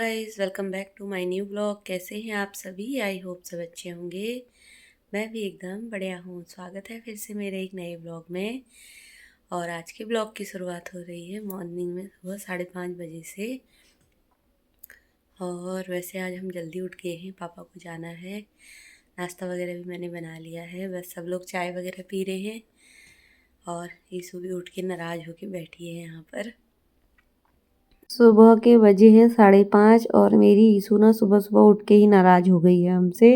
Guys, welcome back to my new blog. कैसे हैं आप सभी? आई होप सब अच्छे होंगे। मैं भी एकदम बढ़िया हूँ। स्वागत है फिर से मेरे एक नए ब्लॉग में। और आज के ब्लॉग की शुरुआत हो रही है मॉर्निंग में, सुबह 5:30 बजे से। और वैसे आज हम जल्दी उठ गए हैं, पापा को जाना है। नाश्ता वगैरह भी मैंने बना लिया है, बस सब लोग चाय वगैरह पी रहे हैं। और ईशु भी उठ के नाराज़ होके बैठी है यहाँ पर। सुबह के बजे हैं 5:30 और मेरी ईशु ना सुबह सुबह उठ के ही नाराज़ हो गई है हमसे।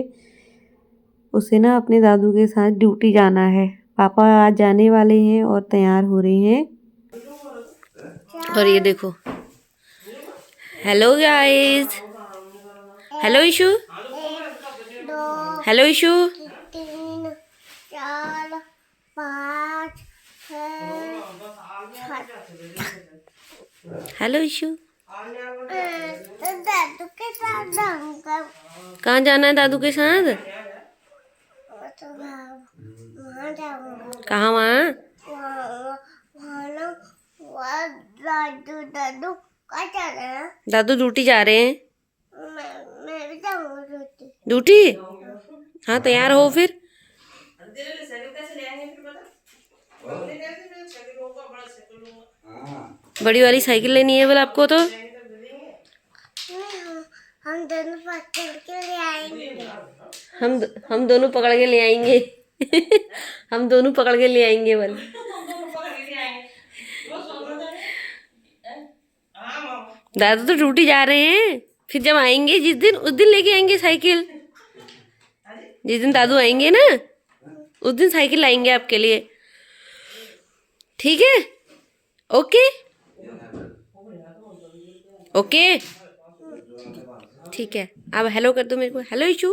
उसे ना अपने दादू के साथ ड्यूटी जाना है। पापा आज जाने वाले हैं और तैयार हो रहे हैं। और ये देखो, hello guys, hello Ishu, hello Ishu, 3 4 5 hello Ishu. दादू के साथ जाऊंगा। कहाँ जाना है दादू के साथ? तो वहाँ जाऊंगा। कहाँ? वहाँ वहाँ ना दादू दादू कहाँ जा रहे हैं? दादू ड्यूटी जा रहे हैं। मैं भी जाऊंगा ड्यूटी। हाँ, तैयार हो फिर। बड़ी वाली साइकिल लेनी है बोला आपको तो। हम दोनों पकड़ के ले आएंगे। हम दोनों पकड़ के ले आएंगे। हम दोनों पकड़ के ले आएंगे बोल। दादू तो ड्यूटी जा रहे हैं, फिर जब आएंगे जिस दिन उस दिन लेके आएंगे साइकिल। जिस दिन दादू आएंगे ना उस दिन साइकिल लाएंगे आपके लिए, ठीक है? ओके ओके, ठीक है। अब हेलो कर दो मेरे को। Hello issue.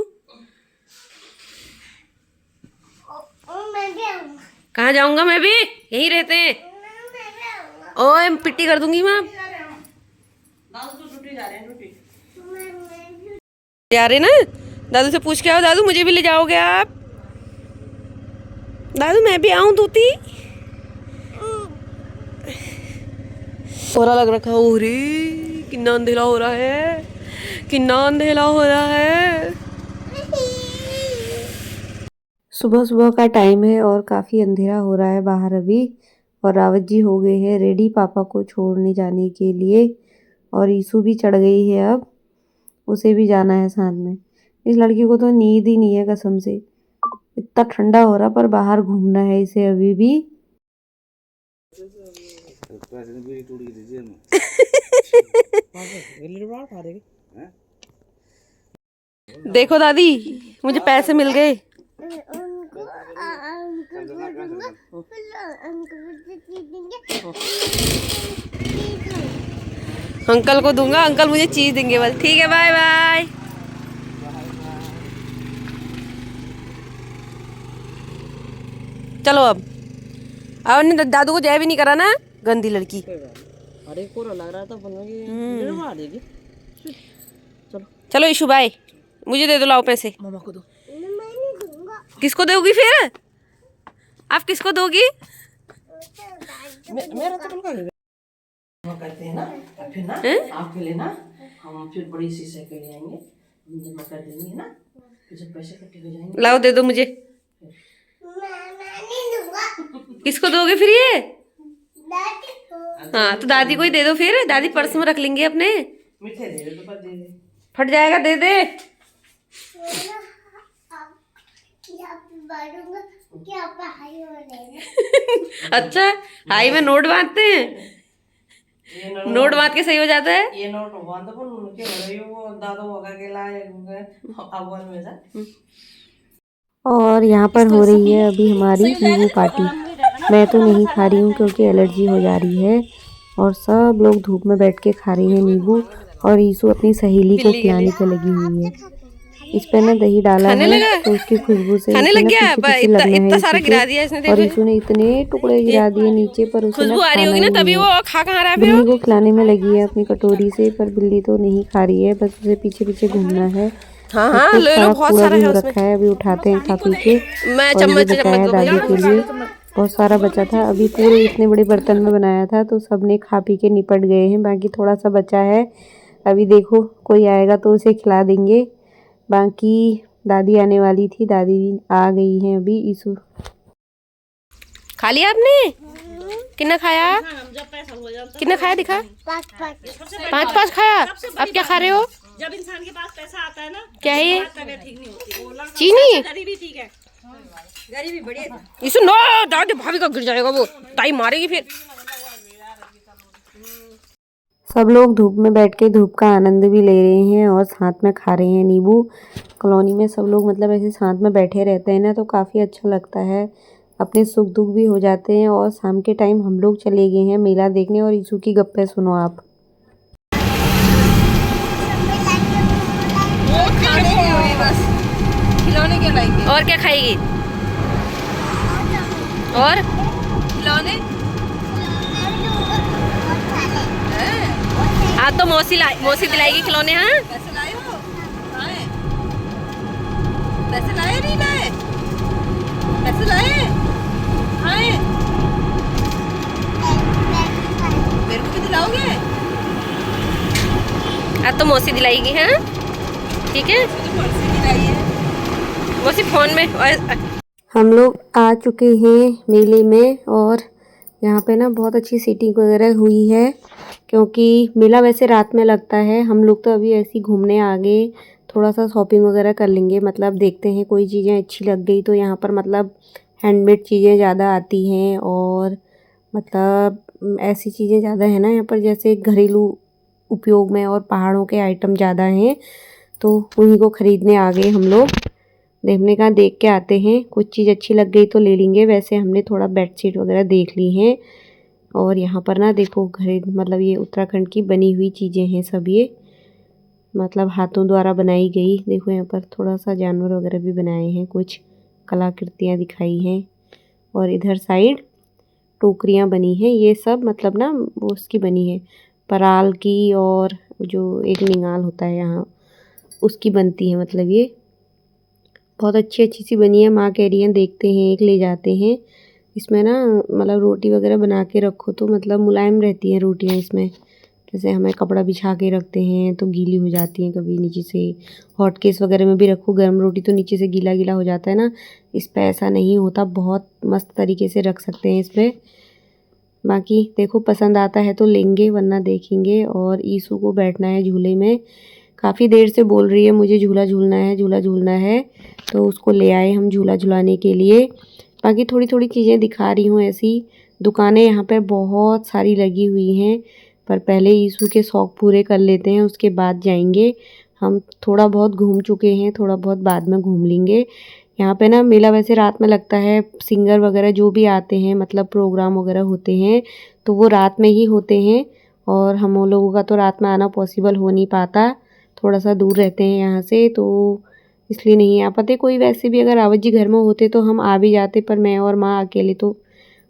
मैं भी आऊंगा। कहाँ जाऊंगा? मैं भी यहीं रहते हैं। ओए पिट्टी कर दूंगी मैं। जा रहे ना? दादू से पूछ के आओ। दादू मुझे भी ले जाओगे आप? दादू मैं भी आऊं तूती? कोहरा लग रखा है। ओरे कितना अंधेरा हो रहा है, कितना अंधेरा हो रहा है। सुबह सुबह का टाइम है और काफ़ी अंधेरा हो रहा है बाहर अभी। और रावत जी हो गए हैं रेडी पापा को छोड़ने जाने के लिए। और ईशु भी चढ़ गई है, अब उसे भी जाना है साथ में। इस लड़की को तो नींद ही नहीं है कसम से। इतना ठंडा हो रहा पर बाहर घूमना है इसे अभी भी। देखो दादी, मुझे पैसे मिल गए। अंकल को दूंगा, अंकल मुझे चीज देंगे बस। ठीक है, बाय बाय। चलो अब नहीं, दादू को जय भी नहीं करा ना, गंदी लड़की। अरे कोरा लग रहा था देगी। चलो चलो इशू बाय। मुझे दे दो, लाओ पैसे। मामा को दो। मैं नहीं दूंगा। किसको दोगी फिर? आप किसको दोगी? मेरा तो करते हैं ना, फिर ना आपके लिए ना हम फिर बड़ी सी साइकिल ले आएंगे, जमा कर देंगे ना, फिर जब पैसे इकट्ठे हो जाएंगे। लाओ दे दो मुझे। मैं नहीं दूंगा। किसको दोगे फिर ये? दादी को। हाँ तो दादी को ही दे दो फिर। दादी पर्स में रख लेंगे अपने। मीठे दे दे तो पर दे दे। फट जाएगा, दे दे। क्या पढ़ाई हो रही है? अच्छा, हाई में नोट बांधते हैं। नोट बांध के सही हो जाता है। ये नोट बांध दो उनके हो रही वो दादा होगा के लाए अव्वल में जा। और यहाँ पर हो रही है अभी हमारी नींबू पार्टी। मैं तो नहीं खा रही हूँ क्योंकि एलर्जी हो जा रही है। और सब लोग धूप में बैठ के खा रही है नींबू। और ईशु अपनी सहेली को खिलाने पे लगी हुई है। इस पे ना दही डाला है तो उसकी खुशबू से खाने लग गया। इतना सारा गिरा दिया इसने। और ईशु ने इतने टुकड़े गिरा दिए नीचे, पर उसे खुशबू आ रही होगी ना, तभी वो खा कहाँ रहा है। बिल्ली को खिलाने में लगी है अपनी कटोरी से, पर बिल्ली तो नहीं खा रही है, बस उसे पीछे पीछे घूमना है। हाँ, ले लो, बहुत सारा है उसमें। रखा है, अभी उठाते हैं खा पी के। मैं चम्मच दादी के लिए बहुत सारा बचा था। अभी पूरे इतने बड़े बर्तन में बनाया था तो सबने खा पी के निपट गए हैं, बाकी थोड़ा सा बचा है अभी देखो कोई आएगा तो उसे खिला देंगे। बाकी दादी आने वाली थी, दादी भी आ गई हैं अभी। ईशु खा लिया आपने? कितना खाया? कितना खाया दिखा? 5 खाया। अब क्या खा रहे हो? जब इंसान के पास पैसा आता है ना, क्या है ये? ठीक नहीं होती। चीनी? गरीबी ठीक है, गरीबी बढ़िया। ईशु नो, दादी भाभी का गिर जाएगा, वो ताई मारेगी फिर। सब लोग धूप में बैठ के धूप का आनंद भी ले रहे हैं और साथ में खा रहे हैं नींबू। कॉलोनी में सब लोग मतलब ऐसे साथ में बैठे रहते हैं ना, तो काफ़ी अच्छा लगता है। अपने सुख दुख भी हो जाते हैं। और शाम के टाइम हम लोग चले गए हैं मेला देखने। और ईशु की गप्पे सुनो आप। वो खाने की होगी बस, खिलौने के लाएंगे। और क्या खाएगी? और खिलौने। आज तो मौसी दिलाएगी खिलौने। हाँ, पैसे लाए हो? लाए? पैसे लाए नहीं लाए? पैसे लाए? आए? मेरे को भी दिलाओगे? आज तो मौसी दिलाएगी। हाँ ठीक है, मौसी फोन में। हम लोग आ चुके हैं मेले में और यहाँ पे ना बहुत अच्छी सीटिंग वगैरह हुई है, क्योंकि मेला वैसे रात में लगता है। हम लोग तो अभी ऐसे ही घूमने आ गए, थोड़ा सा शॉपिंग वगैरह कर लेंगे। मतलब देखते हैं कोई चीज़ें अच्छी लग गई तो यहाँ पर मतलब हैंडमेड चीज़ें ज़्यादा आती हैं और मतलब ऐसी चीज़ें ज़्यादा है ना यहाँ पर, जैसे घरेलू उपयोग में और पहाड़ों के आइटम ज़्यादा हैं, तो उन्हीं को ख़रीदने आ गए हम लोग। देखने का देख के आते हैं, कुछ चीज़ अच्छी लग गई तो ले लेंगे। वैसे हमने थोड़ा बेडशीट वगैरह देख ली हैं। और यहाँ पर ना देखो मतलब ये उत्तराखंड की बनी हुई चीज़ें हैं सब, ये मतलब हाथों द्वारा बनाई गई। देखो यहाँ पर थोड़ा सा जानवर वगैरह भी बनाए हैं, कुछ कलाकृतियाँ दिखाई हैं। और इधर साइड टोकरियाँ बनी हैं, ये सब मतलब ना वो उसकी बनी है पराल की, और जो एक निगाल होता है यहाँ उसकी बनती है। मतलब ये बहुत अच्छी अच्छी सी बनी है। माँ कह रही है देखते हैं, एक ले जाते हैं। इसमें ना मतलब रोटी वगैरह बना के रखो तो मतलब मुलायम रहती हैं रोटियाँ इसमें। जैसे हमें कपड़ा बिछा के रखते हैं तो गीली हो जाती हैं कभी नीचे से। हॉट केस वगैरह में भी रखो गर्म रोटी तो नीचे से गीला गीला हो जाता है ना, इस पर ऐसा नहीं होता। बहुत मस्त तरीके से रख सकते हैं इस पर। बाकी देखो पसंद आता है तो लेंगे, वरना देखेंगे। और ईशु को बैठना है झूले में, काफ़ी देर से बोल रही है मुझे झूला झूलना है, झूला झूलना है, तो उसको ले आए हम झूला झुलाने के लिए। बाकी थोड़ी थोड़ी चीज़ें दिखा रही हूँ ऐसी। दुकानें यहाँ पे बहुत सारी लगी हुई हैं, पर पहले ईशु के शौक़ पूरे कर लेते हैं, उसके बाद जाएंगे। हम थोड़ा बहुत घूम चुके हैं, थोड़ा बहुत बाद में घूम लेंगे। यहाँ पे ना मेला वैसे रात में लगता है। सिंगर वगैरह जो भी आते हैं, मतलब प्रोग्राम वगैरह होते हैं, तो वो रात में ही होते हैं। और हम लोगों का तो रात में आना पॉसिबल हो नहीं पाता, थोड़ा सा दूर रहते हैं यहाँ से, तो इसलिए नहीं आ पाते। कोई वैसे भी अगर रावत जी घर में होते तो हम आ भी जाते, पर मैं और माँ अकेले तो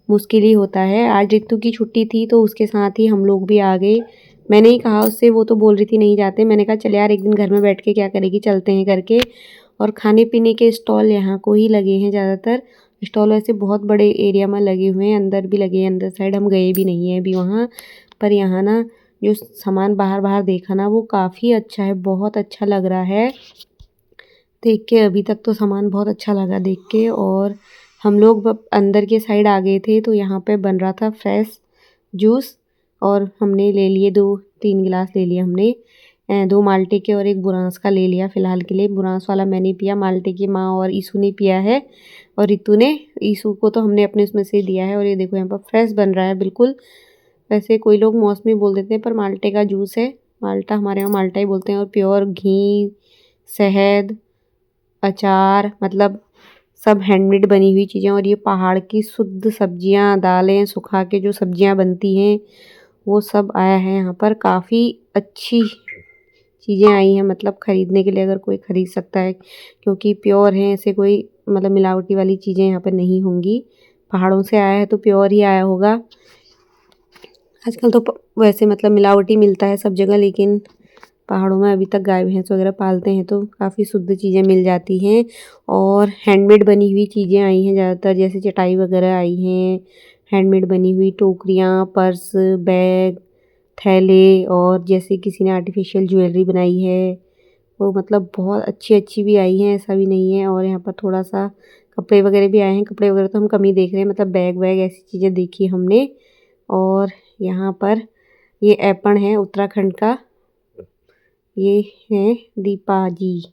मुश्किल ही होता है। आज रितु की छुट्टी थी तो उसके साथ ही हम लोग भी आ गए। मैंने ही कहा उससे, वो तो बोल रही थी नहीं जाते। मैंने कहा चल यार एक दिन घर में बैठ के क्या करेगी, चलते हैं करके। और खाने पीने के स्टॉल यहाँ को ही लगे हैं ज़्यादातर। स्टॉल वैसे बहुत बड़े एरिया में लगे हुए हैं, अंदर भी लगे हैं। अंदर साइड हम गए भी नहीं हैं अभी वहाँ पर। यहाँ ना जो सामान बाहर बाहर देखा ना वो काफ़ी अच्छा है, बहुत अच्छा लग रहा है देख के। अभी तक तो सामान बहुत अच्छा लगा देख के। और हम लोग अंदर के साइड आ गए थे तो यहाँ पे बन रहा था फ्रेश जूस, और हमने ले लिए 2-3 गिलास ले लिए हमने। 2 माल्टे के और 1 बुरांस का ले लिया फ़िलहाल के लिए। बुरांस वाला मैंने पिया, माल्टे की माँ और ईशु ने पिया है, और रितु ने। ईशु को तो हमने अपने उसमें से दिया है। और ये देखो यहाँ पर फ्रेश बन रहा है बिल्कुल। वैसे कोई लोग मौसमी बोल देते हैं, पर माल्टे का जूस है। माल्टा, हमारे यहाँ माल्टा ही बोलते हैं। और प्योर घी, शहद, अचार, मतलब सब हैंडमेड बनी हुई चीज़ें। और ये पहाड़ की शुद्ध सब्जियां, दालें, सुखा के जो सब्जियां बनती हैं वो सब आया है यहाँ पर। काफ़ी अच्छी चीज़ें आई हैं, मतलब ख़रीदने के लिए अगर कोई ख़रीद सकता है, क्योंकि प्योर हैं। ऐसे कोई मतलब मिलावटी वाली चीज़ें यहाँ पर नहीं होंगी। पहाड़ों से आया है तो प्योर ही आया होगा। आजकल तो वैसे मतलब मिलावटी मिलता है सब जगह, लेकिन पहाड़ों में अभी तक गाय भैंस वगैरह पालते हैं तो काफ़ी शुद्ध चीज़ें मिल जाती हैं। और हैंडमेड बनी हुई चीज़ें आई हैं ज़्यादातर, जैसे चटाई वगैरह आई हैं, हैंडमेड बनी हुई टोकरियाँ, पर्स, बैग, थैले, और जैसे किसी ने आर्टिफिशियल ज्वेलरी बनाई है वो, मतलब बहुत अच्छी अच्छी भी आई हैं, ऐसा भी नहीं है। और यहाँ पर थोड़ा सा कपड़े वगैरह भी आए हैं। कपड़े वगैरह तो हम कम ही देख रहे हैं, मतलब बैग वैग ऐसी चीज़ें देखी हमने। और यहाँ पर ये ऐपण है उत्तराखंड का, ये हैं दीपा जी,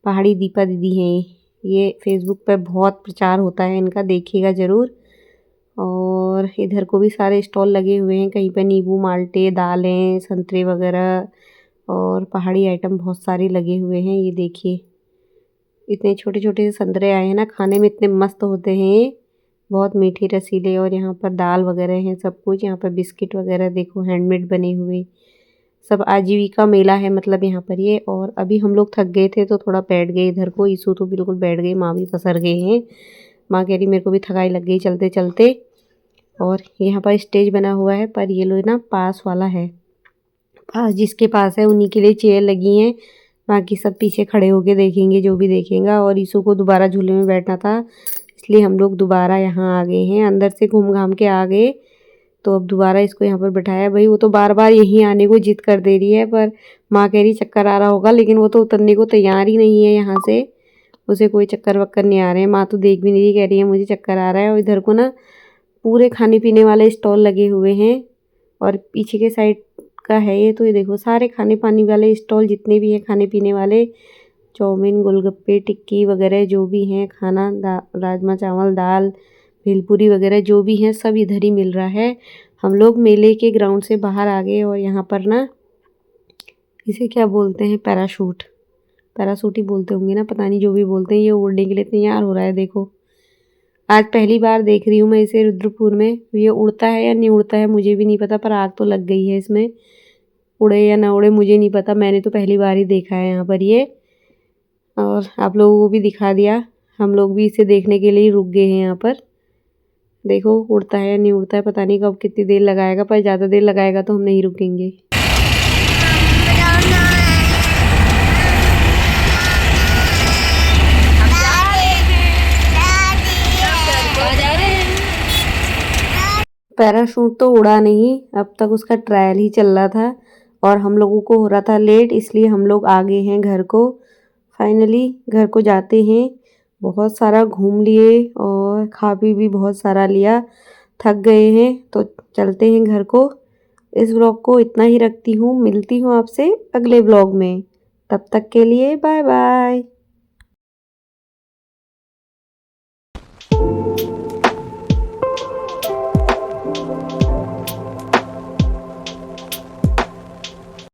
पहाड़ी दीपा दीदी हैं। ये फेसबुक पे बहुत प्रचार होता है इनका, देखिएगा ज़रूर। और इधर को भी सारे स्टॉल लगे हुए हैं, कहीं पे नींबू माल्टे, दालें, संतरे वगैरह और पहाड़ी आइटम बहुत सारे लगे हुए हैं। ये देखिए इतने छोटे छोटे से संतरे आए हैं ना, खाने में इतने मस्त होते हैं, बहुत मीठे रसीले। और यहाँ पर दाल वगैरह हैं, सब कुछ। यहाँ पर बिस्किट वगैरह देखो हैंडमेड बने हुए, सब आजीविका मेला है मतलब यहाँ पर ये। और अभी हम लोग थक गए थे तो थोड़ा बैठ गए इधर को। ईसू तो बिल्कुल बैठ गई, माँ भी पसर गए हैं। माँ कह रही मेरे को भी थकाई लग गई चलते चलते। और यहाँ पर स्टेज बना हुआ है, पर ये लोग ना पास वाला है, पास जिसके पास है उन्हीं के लिए चेयर लगी हैं, बाकी सब पीछे खड़े होके देखेंगे जो भी देखेगा। और ईसू को दोबारा झूले में बैठना था, इसलिए हम लोग दोबारा यहाँ आ गए हैं, अंदर से घूम घाम के आ गए। तो अब दोबारा इसको यहाँ पर बैठाया। भाई वो तो बार बार यहीं आने को जिद कर दे रही है, पर माँ कह रही चक्कर आ रहा होगा, लेकिन वो तो उतरने को तैयार ही नहीं है यहाँ से, उसे कोई चक्कर वक्कर नहीं आ रहे हैं। माँ तो देख भी नहीं रही, कह रही है मुझे चक्कर आ रहा है। और इधर को ना पूरे खाने पीने वाले स्टॉल लगे हुए हैं, और पीछे के साइड का है ये। तो ये देखो सारे खाने पानी वाले स्टॉल जितने भी हैं खाने पीने वाले, चाउमीन, गोलगप्पे, टिक्की वगैरह जो भी हैं, खाना राजमा चावल, दाल, भेलपूरी वगैरह जो भी हैं सब इधर ही मिल रहा है। हम लोग मेले के ग्राउंड से बाहर आ गए, और यहाँ पर ना इसे क्या बोलते हैं, पैराशूट, पैराशूट ही बोलते होंगे ना, पता नहीं जो भी बोलते हैं। ये उड़ने के लिए तैयार हो रहा है देखो। आज पहली बार देख रही हूँ मैं इसे रुद्रपुर में। ये उड़ता है या नहीं उड़ता है मुझे भी नहीं पता, पर आग तो लग गई है इसमें। उड़े या ना उड़े मुझे नहीं पता, मैंने तो पहली बार ही देखा है यहाँ पर ये, और आप लोगों को भी दिखा दिया। हम लोग भी इसे देखने के लिए रुक गए हैं यहाँ पर। देखो उड़ता है या नहीं उड़ता है, पता नहीं कब कितनी देर लगाएगा, पर ज़्यादा देर लगाएगा तो हम नहीं रुकेंगे। पैराशूट तो उड़ा नहीं, अब तक उसका ट्रायल ही चल रहा था, और हम लोगों को हो रहा था लेट, इसलिए हम लोग आ गए हैं घर को। फाइनली घर को जाते हैं। बहुत सारा घूम लिए और खा पी भी बहुत सारा लिया, थक गए हैं तो चलते हैं घर को। इस व्लॉग को इतना ही रखती हूँ, मिलती हूँ आपसे अगले व्लॉग में। तब तक के लिए बाय बाय।